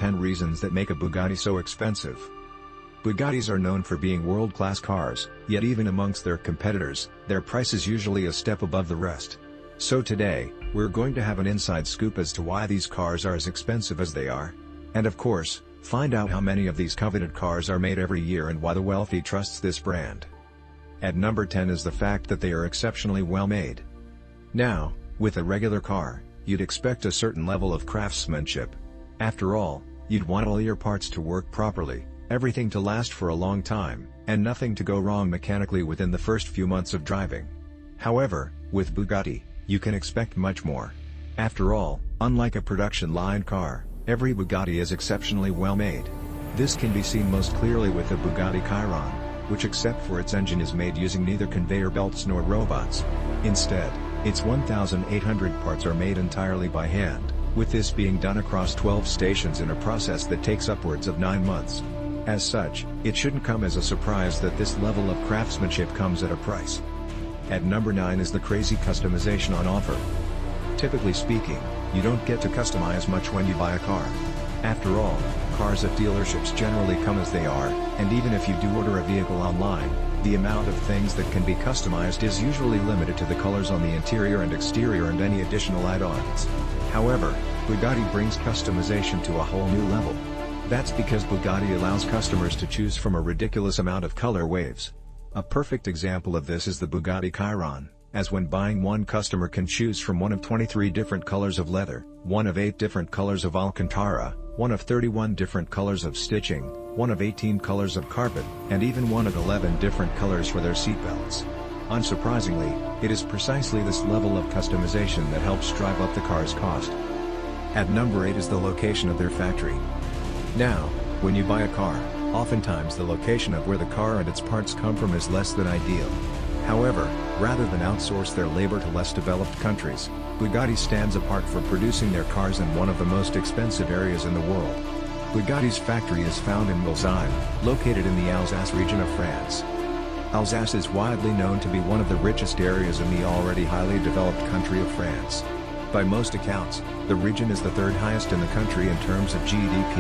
10 reasons that make a Bugatti so expensive. Bugattis are known for being world-class cars, yet even amongst their competitors, their price is usually a step above the rest. So today, we're going to have an inside scoop as to why these cars are as expensive as they are. And of course, find out how many of these coveted cars are made every year and why the wealthy trusts this brand. At number 10 is the fact that they are exceptionally well made. Now, with a regular car, you'd expect a certain level of craftsmanship. After all, you'd want all your parts to work properly, everything to last for a long time, and nothing to go wrong mechanically within the first few months of driving. However, with Bugatti, you can expect much more. After all, unlike a production line car, every Bugatti is exceptionally well made. This can be seen most clearly with the Bugatti Chiron, which except for its engine is made using neither conveyor belts nor robots. Instead, its 1,800 parts are made entirely by hand, with this being done across 12 stations in a process that takes upwards of 9 months. As such, it shouldn't come as a surprise that this level of craftsmanship comes at a price. At number 9 is the crazy customization on offer. Typically speaking, you don't get to customize much when you buy a car. After all, cars at dealerships generally come as they are, and even if you do order a vehicle online, the amount of things that can be customized is usually limited to the colors on the interior and exterior and any additional add-ons. However, Bugatti brings customization to a whole new level. That's because Bugatti allows customers to choose from a ridiculous amount of color waves. A perfect example of this is the Bugatti Chiron, as when buying one customer can choose from one of 23 different colors of leather, one of 8 different colors of Alcantara, one of 31 different colors of stitching, one of 18 colors of carpet, and even one of 11 different colors for their seatbelts. Unsurprisingly, it is precisely this level of customization that helps drive up the car's cost. At number 8 is the location of their factory. Now, when you buy a car, oftentimes the location of where the car and its parts come from is less than ideal. However, rather than outsource their labor to less developed countries, Bugatti stands apart for producing their cars in one of the most expensive areas in the world. Bugatti's factory is found in Mulsanne, located in the Alsace region of France. Alsace is widely known to be one of the richest areas in the already highly developed country of France. By most accounts, the region is the third highest in the country in terms of GDP.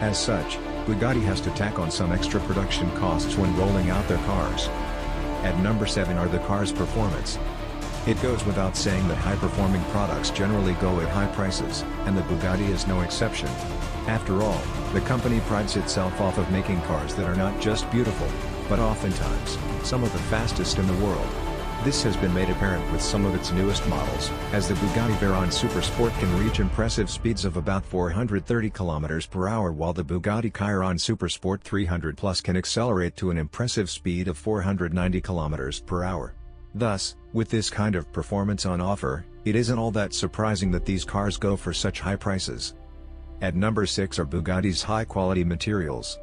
As such, Bugatti has to tack on some extra production costs when rolling out their cars. At number 7 are the car's performance. It goes without saying that high-performing products generally go at high prices, and the Bugatti is no exception. After all, the company prides itself off of making cars that are not just beautiful, but oftentimes, some of the fastest in the world. This has been made apparent with some of its newest models, as the Bugatti Veyron Supersport can reach impressive speeds of about 430 km per hour, while the Bugatti Chiron Supersport 300 Plus can accelerate to an impressive speed of 490 km per hour. Thus, with this kind of performance on offer, it isn't all that surprising that these cars go for such high prices. At number 6 are Bugatti's high-quality materials.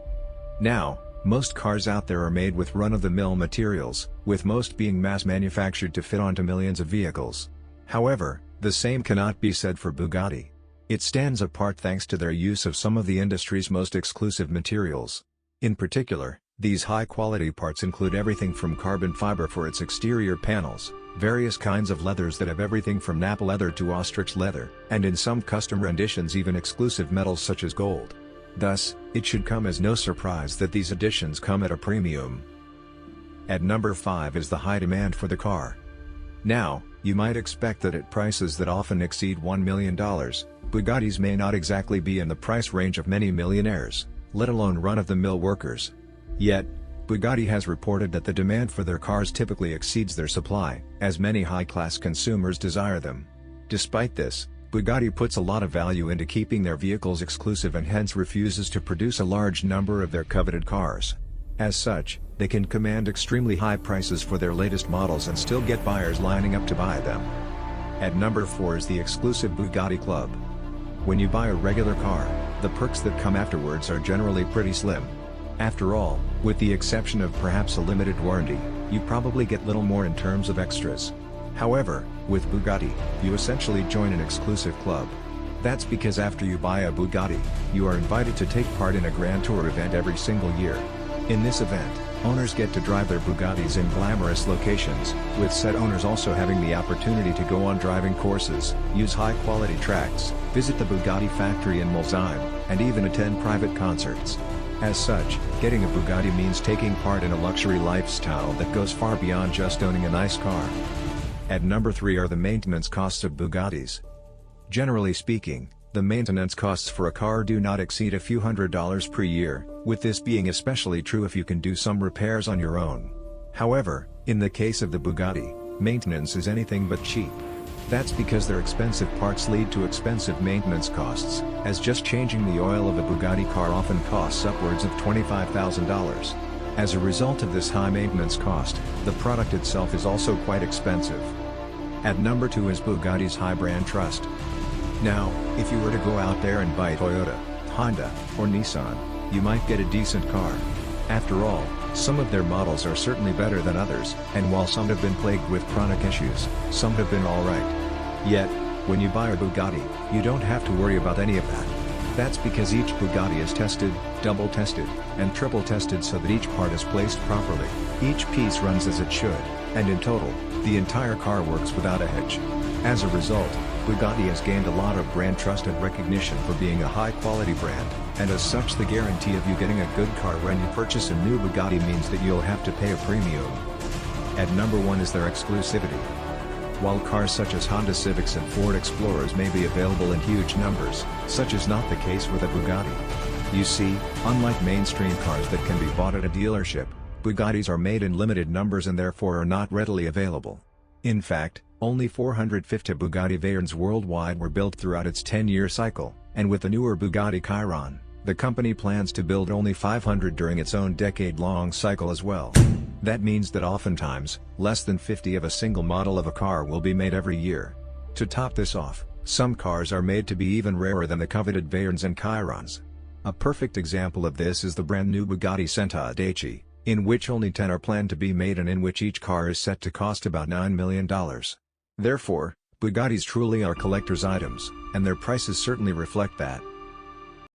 Now, most cars out there are made with run-of-the-mill materials, with most being mass-manufactured to fit onto millions of vehicles. However, the same cannot be said for Bugatti. It stands apart thanks to their use of some of the industry's most exclusive materials. In particular, these high-quality parts include everything from carbon fiber for its exterior panels, various kinds of leathers that have everything from napa leather to ostrich leather, and in some custom renditions even exclusive metals such as gold. Thus, it should come as no surprise that these additions come at a premium. At number 5 is the high demand for the car. Now, you might expect that at prices that often exceed $1 million, Bugattis may not exactly be in the price range of many millionaires, let alone run-of-the-mill workers. Yet, Bugatti has reported that the demand for their cars typically exceeds their supply, as many high-class consumers desire them. Despite this, Bugatti puts a lot of value into keeping their vehicles exclusive and hence refuses to produce a large number of their coveted cars. As such, they can command extremely high prices for their latest models and still get buyers lining up to buy them. At number 4 is the exclusive Bugatti Club. When you buy a regular car, the perks that come afterwards are generally pretty slim. After all, with the exception of perhaps a limited warranty, you probably get little more in terms of extras. However, with Bugatti, you essentially join an exclusive club. That's because after you buy a Bugatti, you are invited to take part in a Grand Tour event every single year. In this event, Owners get to drive their Bugattis in glamorous locations, with said owners also having the opportunity to go on driving courses, use high-quality tracks, visit the Bugatti factory in Mulsanne, and even attend private concerts. As such, getting a Bugatti means taking part in a luxury lifestyle that goes far beyond just owning a nice car. At number 3 are the maintenance costs of Bugattis. Generally speaking, the maintenance costs for a car do not exceed a few $100s per year, with this being especially true if you can do some repairs on your own. However, in the case of the Bugatti, maintenance is anything but cheap. That's because their expensive parts lead to expensive maintenance costs, as just changing the oil of a Bugatti car often costs upwards of $25,000. As a result of this high maintenance cost, the product itself is also quite expensive. At number 2 is Bugatti's high brand trust. Now, if you were to go out there and buy Toyota, Honda, or Nissan, you might get a decent car. After all, some of their models are certainly better than others, and while some have been plagued with chronic issues, some have been alright. Yet, when you buy a Bugatti, you don't have to worry about any of that. That's because each Bugatti is tested, double tested, and triple tested so that each part is placed properly, each piece runs as it should, and in total, the entire car works without a hitch. As a result, Bugatti has gained a lot of brand trust and recognition for being a high-quality brand, and as such the guarantee of you getting a good car when you purchase a new Bugatti means that you'll have to pay a premium. At number 1 is their exclusivity. While cars such as Honda Civics and Ford Explorers may be available in huge numbers, such is not the case with a Bugatti. You see, unlike mainstream cars that can be bought at a dealership, Bugattis are made in limited numbers and therefore are not readily available. In fact, only 450 Bugatti Veyrons worldwide were built throughout its 10-year cycle, and with the newer Bugatti Chiron, the company plans to build only 500 during its own decade-long cycle as well. That means that oftentimes, less than 50 of a single model of a car will be made every year. To top this off, some cars are made to be even rarer than the coveted Veyrons and Chirons. A perfect example of this is the brand new Bugatti Centaudace, in which only 10 are planned to be made and in which each car is set to cost about $9 million. Therefore, Bugattis truly are collector's items, and their prices certainly reflect that.